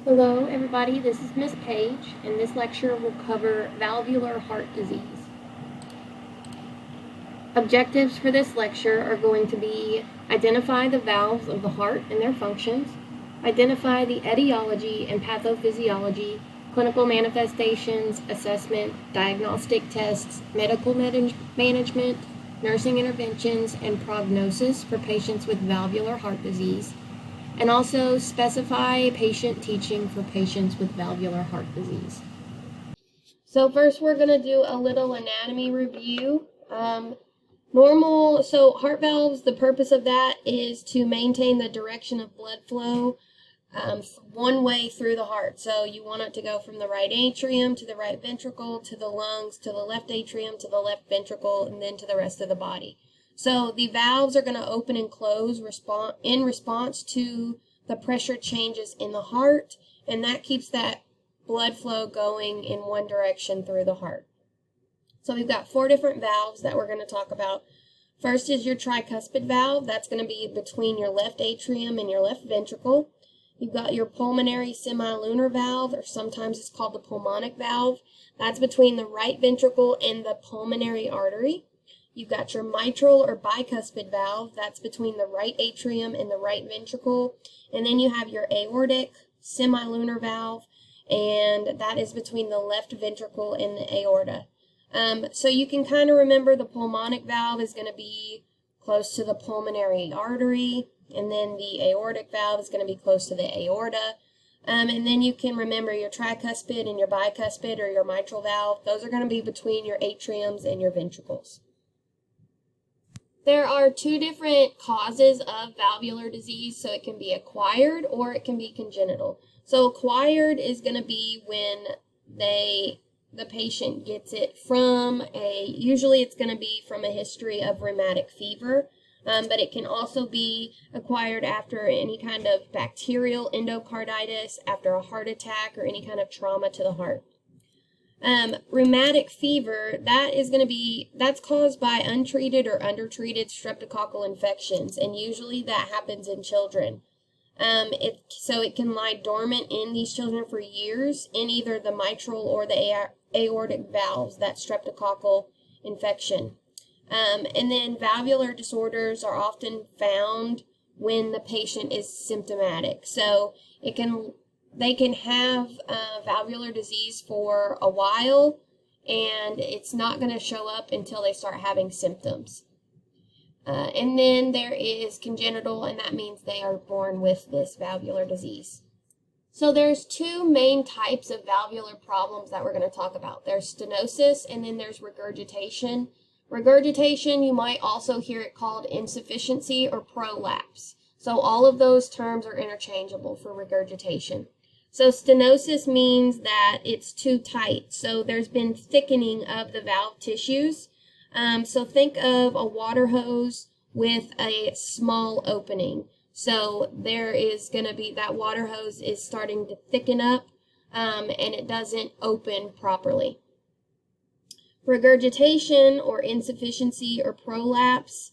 Hello everybody, this is Miss Page, and this lecture will cover valvular heart disease. Objectives for this lecture are going to be identify the valves of the heart and their functions, identify the etiology and pathophysiology, clinical manifestations, assessment, diagnostic tests, medical management, nursing interventions, and prognosis for patients with valvular heart disease, and also specify patient teaching for patients with valvular heart disease. So first we're going to do a little anatomy review. So heart valves, the purpose of that is to maintain the direction of blood flow one way through the heart. So you want it to go from the right atrium to the right ventricle to the lungs to the left atrium to the left ventricle and then to the rest of the body. So the valves are going to open and close in response to the pressure changes in the heart, and that keeps that blood flow going in one direction through the heart. So we've got 4 different valves that we're going to talk about. First is your tricuspid valve. That's going to be between your left atrium and your left ventricle. You've got your pulmonary semilunar valve, or sometimes it's called the pulmonic valve. That's between the right ventricle and the pulmonary artery. You've got your mitral or bicuspid valve. That's between the right atrium and the right ventricle. And then you have your aortic semilunar valve, and that is between the left ventricle and the aorta. So you can kind of remember the pulmonic valve is going to be close to the pulmonary artery, and then the aortic valve is going to be close to the aorta. And then you can remember your tricuspid and your bicuspid or your mitral valve. Those are going to be between your atriums and your ventricles. There are 2 different causes of valvular disease, so it can be acquired or it can be congenital. So acquired is going to be when the patient gets it from usually it's going to be from a history of rheumatic fever, but it can also be acquired after any kind of bacterial endocarditis, after a heart attack, or any kind of trauma to the heart. Rheumatic fever, that's caused by untreated or undertreated streptococcal infections, and usually that happens in children. So it can lie dormant in these children for years in either the mitral or the aortic valves, that streptococcal infection. And then valvular disorders are often found when the patient is symptomatic. So they can have valvular disease for a while, and it's not going to show up until they start having symptoms. And then there is congenital, and that means they are born with this valvular disease. So there's 2 main types of valvular problems that we're going to talk about. There's stenosis, and then there's regurgitation. Regurgitation, you might also hear it called insufficiency or prolapse. So all of those terms are interchangeable for regurgitation. So stenosis means that it's too tight. So there's been thickening of the valve tissues. So think of a water hose with a small opening. So there is going to be, that water hose is starting to thicken up, and it doesn't open properly. Regurgitation or insufficiency or prolapse,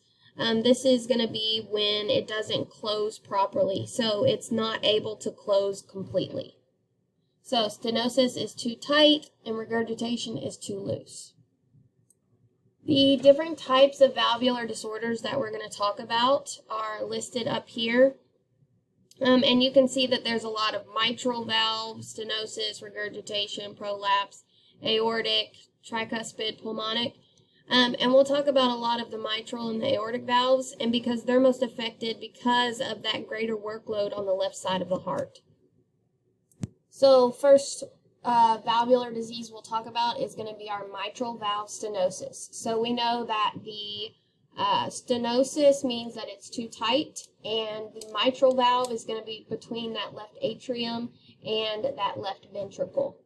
this is going to be when it doesn't close properly. So it's not able to close completely. So stenosis is too tight and regurgitation is too loose. The different types of valvular disorders that we're going to talk about are listed up here. And you can see that there's a lot of mitral valve, stenosis, regurgitation, prolapse, aortic, tricuspid, pulmonic. And we'll talk about a lot of the mitral and the aortic valves, and because they're most affected because of that greater workload on the left side of the heart. So first valvular disease we'll talk about is going to be our mitral valve stenosis. So we know that the stenosis means that it's too tight, and the mitral valve is going to be between that left atrium and that left ventricle.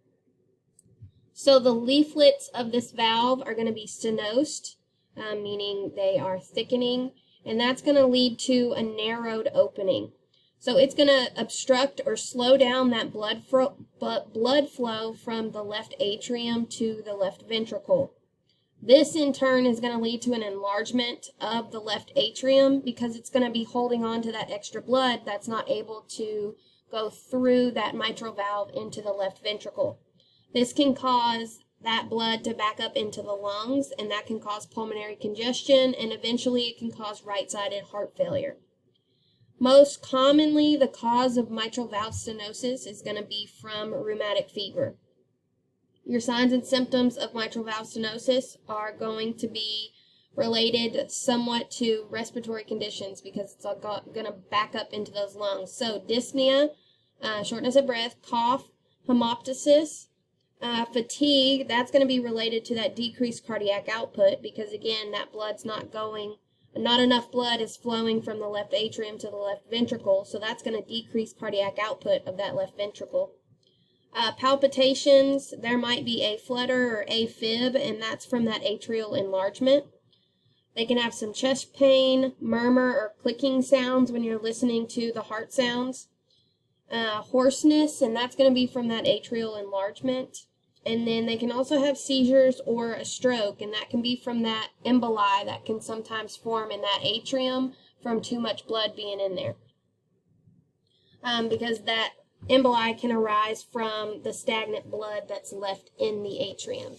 So the leaflets of this valve are going to be stenosed, meaning they are thickening, and that's going to lead to a narrowed opening. So it's going to obstruct or slow down that blood flow from the left atrium to the left ventricle. This in turn is going to lead to an enlargement of the left atrium because it's going to be holding on to that extra blood that's not able to go through that mitral valve into the left ventricle. This can cause that blood to back up into the lungs, and that can cause pulmonary congestion, and eventually it can cause right-sided heart failure. Most commonly, the cause of mitral valve stenosis is going to be from rheumatic fever. Your signs and symptoms of mitral valve stenosis are going to be related somewhat to respiratory conditions because it's going to back up into those lungs. So dyspnea, shortness of breath, cough, hemoptysis, fatigue, that's going to be related to that decreased cardiac output because, again, that blood's not enough blood is flowing from the left atrium to the left ventricle, so that's going to decrease cardiac output of that left ventricle. Palpitations, there might be a flutter or AFib, and that's from that atrial enlargement. They can have some chest pain, murmur, or clicking sounds when you're listening to the heart sounds. Hoarseness, and that's going to be from that atrial enlargement. And then they can also have seizures or a stroke, and that can be from that emboli that can sometimes form in that atrium from too much blood being in there. Because that emboli can arise from the stagnant blood that's left in the atrium.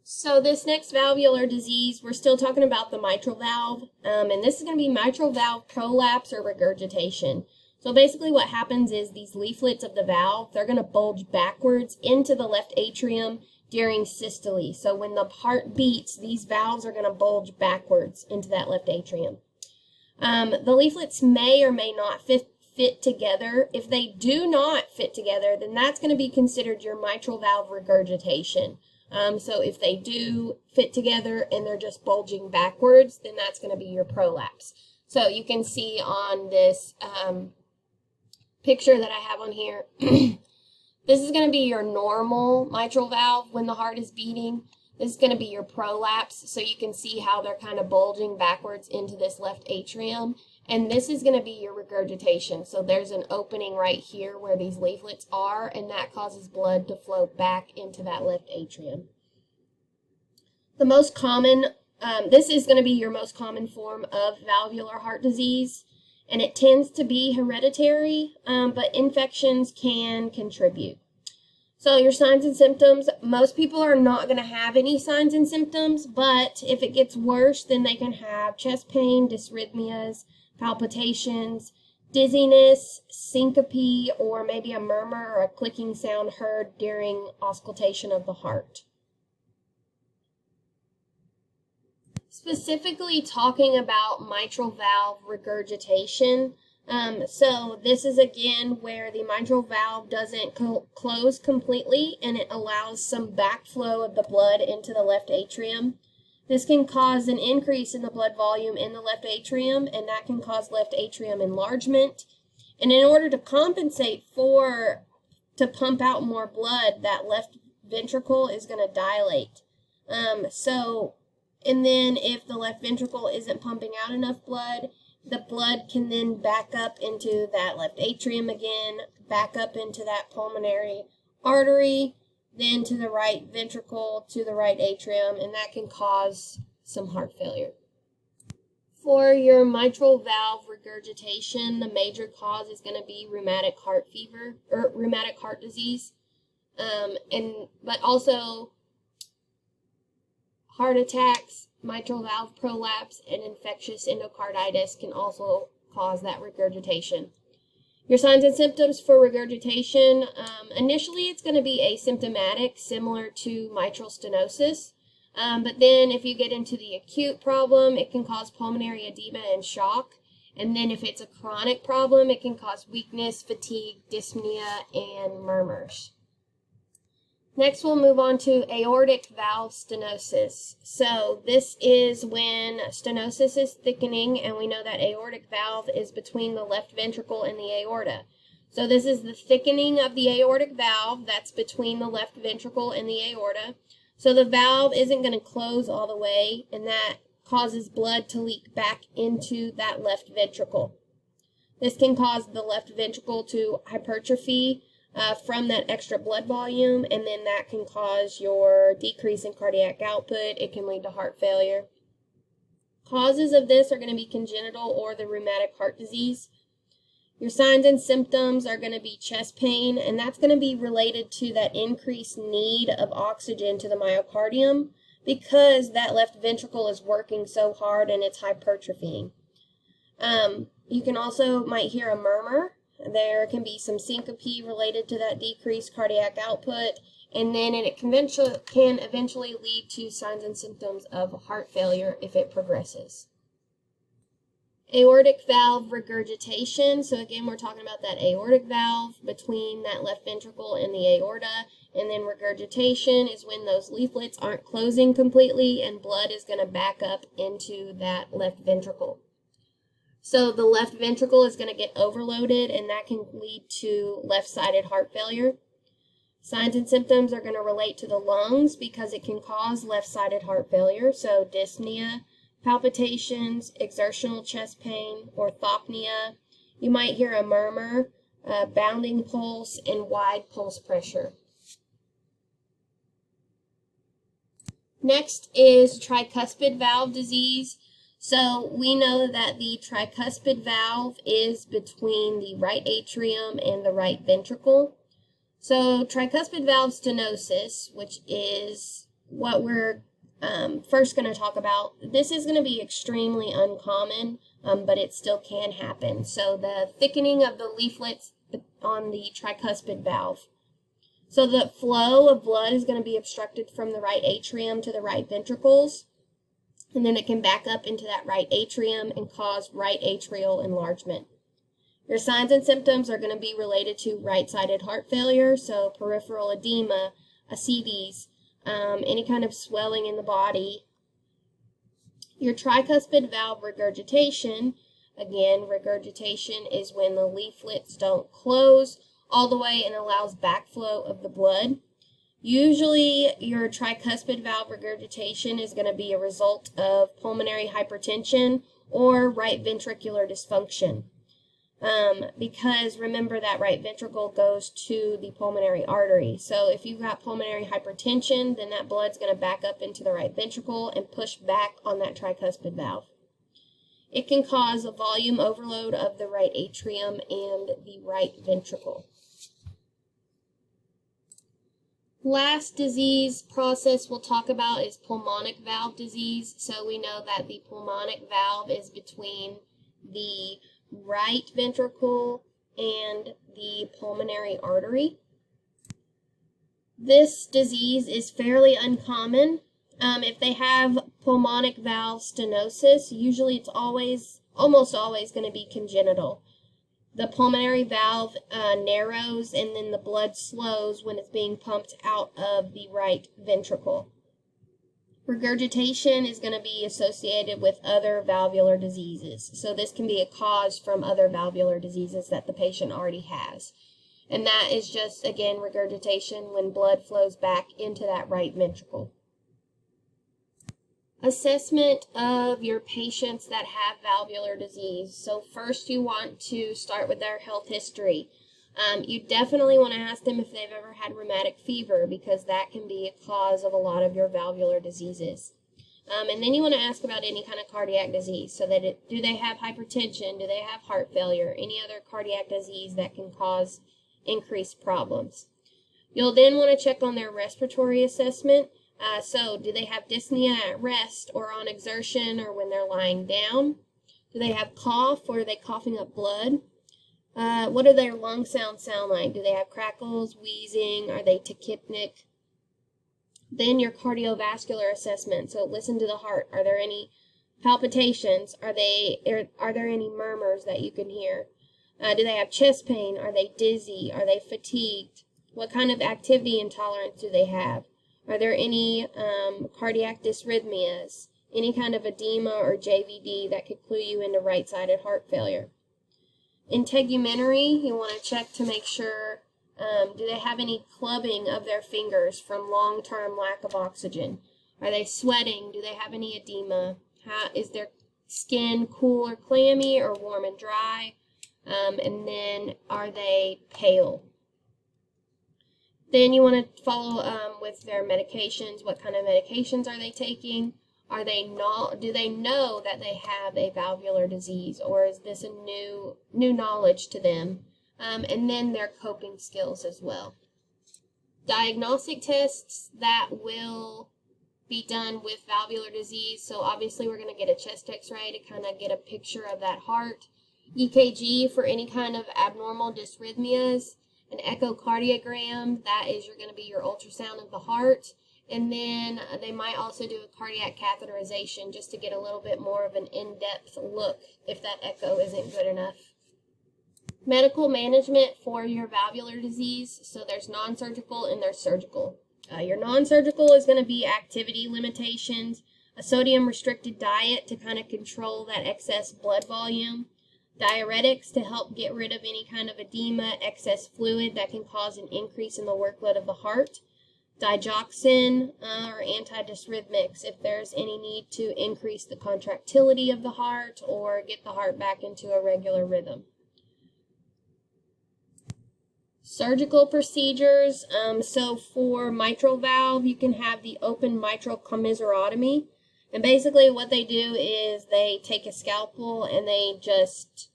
So this next valvular disease, we're still talking about the mitral valve, and this is going to be mitral valve prolapse or regurgitation. So basically what happens is these leaflets of the valve, they're going to bulge backwards into the left atrium during systole. So when the heart beats, these valves are going to bulge backwards into that left atrium. The leaflets may or may not fit together. If they do not fit together, then that's going to be considered your mitral valve regurgitation. So if they do fit together and they're just bulging backwards, then that's going to be your prolapse. So you can see on this picture that I have on here, this is going to be your normal mitral valve when the heart is beating. This is going to be your prolapse, so you can see how they're kind of bulging backwards into this left atrium. And this is going to be your regurgitation. So there's an opening right here where these leaflets are, and that causes blood to flow back into that left atrium. The most common, this is going to be your most common form of valvular heart disease, and it tends to be hereditary, but infections can contribute. So your signs and symptoms, most people are not going to have any signs and symptoms, but if it gets worse, then they can have chest pain, dysrhythmias, palpitations, dizziness, syncope, or maybe a murmur or a clicking sound heard during auscultation of the heart. Specifically talking about mitral valve regurgitation, so this is again where the mitral valve doesn't close completely and it allows some backflow of the blood into the left atrium. This can cause an increase in the blood volume in the left atrium, and that can cause left atrium enlargement. And in order to compensate to pump out more blood, that left ventricle is going to dilate. And then if the left ventricle isn't pumping out enough blood, the blood can then back up into that left atrium again, back up into that pulmonary artery, then to the right ventricle, to the right atrium, and that can cause some heart failure. For your mitral valve regurgitation, the major cause is going to be rheumatic heart fever or rheumatic heart disease, but also heart attacks, mitral valve prolapse, and infectious endocarditis can also cause that regurgitation. Your signs and symptoms for regurgitation, initially it's going to be asymptomatic, similar to mitral stenosis, but then if you get into the acute problem, it can cause pulmonary edema and shock, and then if it's a chronic problem, it can cause weakness, fatigue, dyspnea, and murmurs. Next, we'll move on to aortic valve stenosis. So this is when stenosis is thickening, and we know that aortic valve is between the left ventricle and the aorta. So this is the thickening of the aortic valve that's between the left ventricle and the aorta. So the valve isn't going to close all the way, and that causes blood to leak back into that left ventricle. This can cause the left ventricle to hypertrophy from that extra blood volume, and then that can cause your decrease in cardiac output. It can lead to heart failure. Causes of this are going to be congenital or the rheumatic heart disease. Your signs and symptoms are going to be chest pain, and that's going to be related to that increased need of oxygen to the myocardium because that left ventricle is working so hard and it's hypertrophying. You can also might hear a murmur. There can be some syncope related to that decreased cardiac output, and then it can eventually lead to signs and symptoms of heart failure if it progresses. Aortic valve regurgitation. So again, we're talking about that aortic valve between that left ventricle and the aorta. And then regurgitation is when those leaflets aren't closing completely and blood is going to back up into that left ventricle. So the left ventricle is going to get overloaded, and that can lead to left-sided heart failure. Signs and symptoms are going to relate to the lungs because it can cause left-sided heart failure. So dyspnea, palpitations, exertional chest pain, orthopnea. You might hear a murmur, bounding pulse, and wide pulse pressure. Next is tricuspid valve disease. So we know that the tricuspid valve is between the right atrium and the right ventricle. So tricuspid valve stenosis, which is what we're first going to talk about, this is going to be extremely uncommon, but it still can happen. So the thickening of the leaflets on the tricuspid valve. So the flow of blood is going to be obstructed from the right atrium to the right ventricles, and then it can back up into that right atrium and cause right atrial enlargement. Your signs and symptoms are going to be related to right-sided heart failure, so peripheral edema, ascites, any kind of swelling in the body. Your tricuspid valve regurgitation, again, regurgitation is when the leaflets don't close all the way and allows backflow of the blood. Usually your tricuspid valve regurgitation is going to be a result of pulmonary hypertension or right ventricular dysfunction. Because remember that right ventricle goes to the pulmonary artery. So if you've got pulmonary hypertension, then that blood's going to back up into the right ventricle and push back on that tricuspid valve. It can cause a volume overload of the right atrium and the right ventricle. Last disease process we'll talk about is pulmonic valve disease. So we know that the pulmonic valve is between the right ventricle and the pulmonary artery. This disease is fairly uncommon. If they have pulmonic valve stenosis, usually it's almost always going to be congenital. The pulmonary valve narrows and then the blood slows when it's being pumped out of the right ventricle. Regurgitation is going to be associated with other valvular diseases. So this can be a cause from other valvular diseases that the patient already has. And that is just, again, regurgitation when blood flows back into that right ventricle. Assessment of your patients that have valvular disease. So first you want to start with their health history. You definitely want to ask them if they've ever had rheumatic fever because that can be a cause of a lot of your valvular diseases. And then you want to ask about any kind of cardiac disease. So that do they have hypertension? Do they have heart failure? Any other cardiac disease that can cause increased problems? You'll then want to check on their respiratory assessment. So do they have dyspnea at rest or on exertion or when they're lying down? Do they have cough or are they coughing up blood? What do their lung sounds sound like? Do they have crackles, wheezing? Are they tachypnic? Then your cardiovascular assessment. So listen to the heart. Are there any palpitations? Are there any murmurs that you can hear? Do they have chest pain? Are they dizzy? Are they fatigued? What kind of activity intolerance do they have? Are there any cardiac dysrhythmias? Any kind of edema or JVD that could clue you into right-sided heart failure? Integumentary, you want to check to make sure, do they have any clubbing of their fingers from long-term lack of oxygen? Are they sweating? Do they have any edema? Is their skin cool or clammy or warm and dry? And then are they pale? Then you want to follow with their medications. What kind of medications are they taking? Do they know that they have a valvular disease, or is this a new knowledge to them? And then their coping skills as well. Diagnostic tests that will be done with valvular disease. So obviously we're going to get a chest x-ray to kind of get a picture of that heart. EKG for any kind of abnormal dysrhythmias. An echocardiogram, that is going to be your ultrasound of the heart. And then they might also do a cardiac catheterization just to get a little bit more of an in-depth look if that echo isn't good enough. Medical management for your valvular disease. So there's non-surgical and there's surgical. Your non-surgical is going to be activity limitations, a sodium-restricted diet to kind of control that excess blood volume, diuretics to help get rid of any kind of edema, excess fluid that can cause an increase in the workload of the heart, digoxin or antidysrhythmics if there's any need to increase the contractility of the heart or get the heart back into a regular rhythm. Surgical procedures, so for mitral valve, you can have the open mitral commiserotomy. And basically what they do is they take a scalpel and they just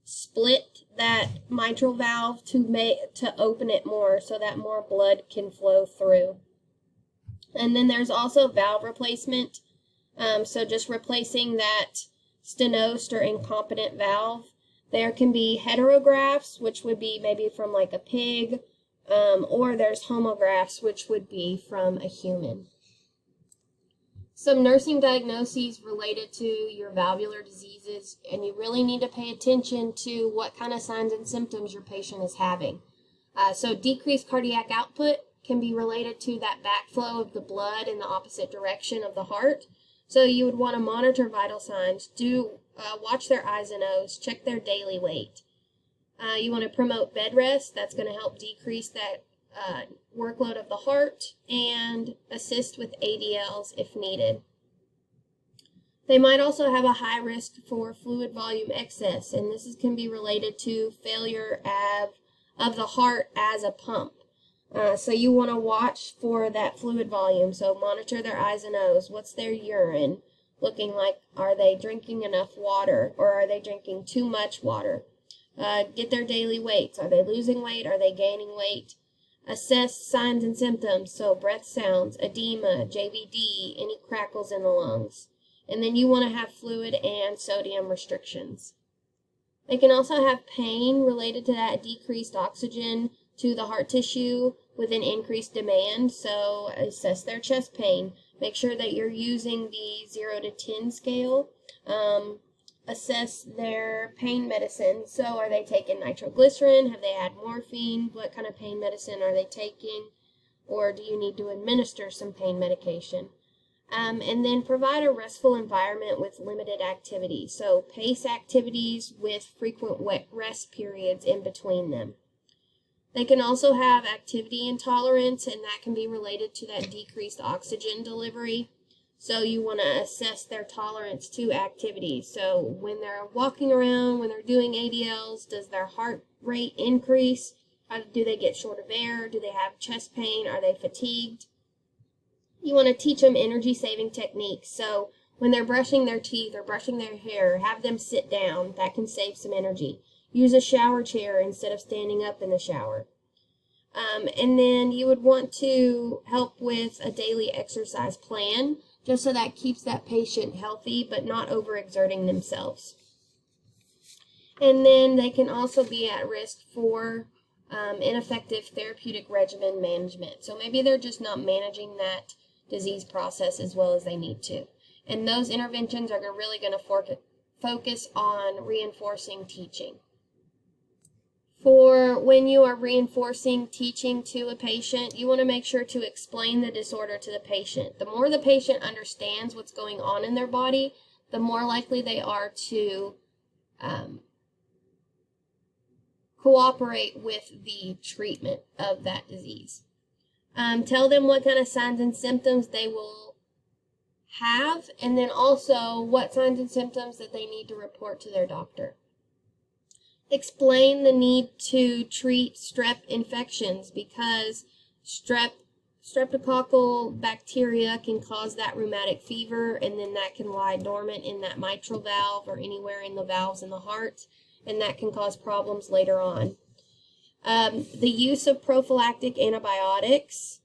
split that mitral valve to open it more so that more blood can flow through. And then there's also valve replacement, so just replacing that stenosed or incompetent valve. There can be heterografts, which would be maybe from like a pig, or there's homografts, which would be from a human. Some nursing diagnoses related to your valvular diseases, and you really need to pay attention to what kind of signs and symptoms your patient is having. So decreased cardiac output can be related to that backflow of the blood in the opposite direction of the heart. So you would want to monitor vital signs, watch their eyes and nose, check their daily weight. You want to promote bed rest. That's going to help decrease that workload of the heart and assist with ADLs if needed. They might also have a high risk for fluid volume excess, and this can be related to failure of the heart as a pump. So you want to watch for that fluid volume. So monitor their eyes and nose. What's their urine looking like? Are they drinking enough water, or are they drinking too much water? Get their daily weights. Are they losing weight? Are they gaining weight? Assess signs and symptoms. So breath sounds, edema, JVD, any crackles in the lungs. And then you want to have fluid and sodium restrictions. They can also have pain related to that decreased oxygen to the heart tissue with an increased demand. So assess their chest pain. Make sure that you're using the 0 to 10 scale. Assess their pain medicine. So are they taking nitroglycerin? Have they had morphine? What kind of pain medicine are they taking? Or do you need to administer some pain medication? And then provide a restful environment with limited activity. So pace activities with frequent wet rest periods in between them. They can also have activity intolerance, and that can be related to that decreased oxygen delivery. So you want to assess their tolerance to activity. So when they're walking around, when they're doing ADLs, does their heart rate increase? Do they get short of air? Do they have chest pain? Are they fatigued? You want to teach them energy-saving techniques. So when they're brushing their teeth or brushing their hair, have them sit down. That can save some energy. Use a shower chair instead of standing up in the shower. And then you would want to help with a daily exercise plan, just so that keeps that patient healthy but not overexerting themselves. And then they can also be at risk for ineffective therapeutic regimen management. So maybe they're just not managing that disease process as well as they need to. And those interventions are really going to focus on reinforcing teaching. For when you are reinforcing teaching to a patient, you want to make sure to explain the disorder to the patient. The more the patient understands what's going on in their body, the more likely they are to cooperate with the treatment of that disease. Tell them what kind of signs and symptoms they will have, and then also what signs and symptoms that they need to report to their doctor. Explain the need to treat strep infections, because strep streptococcal bacteria can cause that rheumatic fever, and then that can lie dormant in that mitral valve or anywhere in the valves in the heart, and that can cause problems later on. The use of prophylactic antibiotics,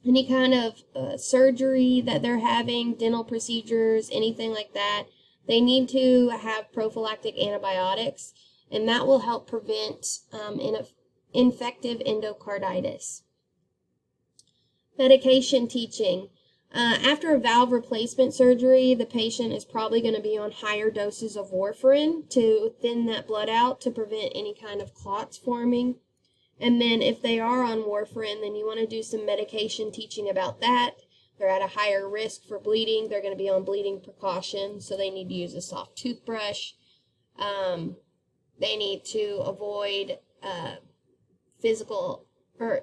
any kind of surgery that they're having, dental procedures, anything like that, they need to have prophylactic antibiotics, and that will help prevent infective endocarditis. Medication teaching. After a valve replacement surgery, the patient is probably going to be on higher doses of warfarin to thin that blood out to prevent any kind of clots forming. And then if they are on warfarin, then you want to do some medication teaching about that. They're at a higher risk for bleeding. They're going to be on bleeding precautions, so they need to use a soft toothbrush. They need to avoid physical or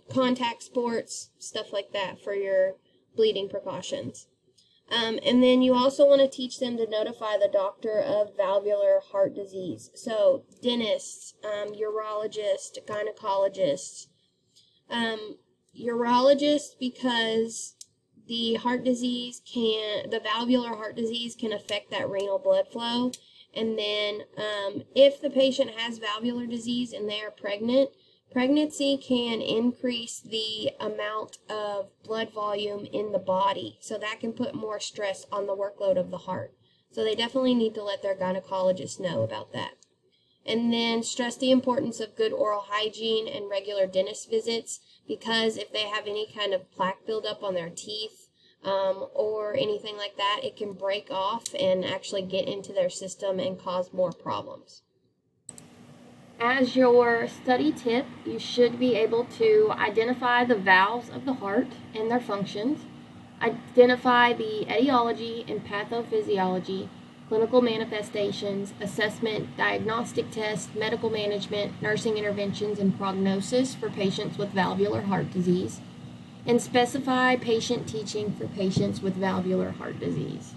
contact sports, stuff like that for your bleeding precautions. And then you also want to teach them to notify the doctor of valvular heart disease. So dentists, urologists, gynecologists. Urologists, because the valvular heart disease can affect that renal blood flow. And then if the patient has valvular disease and they are pregnant, pregnancy can increase the amount of blood volume in the body, so that can put more stress on the workload of the heart. So they definitely need to let their gynecologist know about that. And then stress the importance of good oral hygiene and regular dentist visits, because if they have any kind of plaque buildup on their teeth or anything like that, it can break off and actually get into their system and cause more problems. As your study tip, you should be able to identify the valves of the heart and their functions, identify the etiology and pathophysiology, clinical manifestations, assessment, diagnostic tests, medical management, nursing interventions, and prognosis for patients with valvular heart disease, and specify patient teaching for patients with valvular heart disease.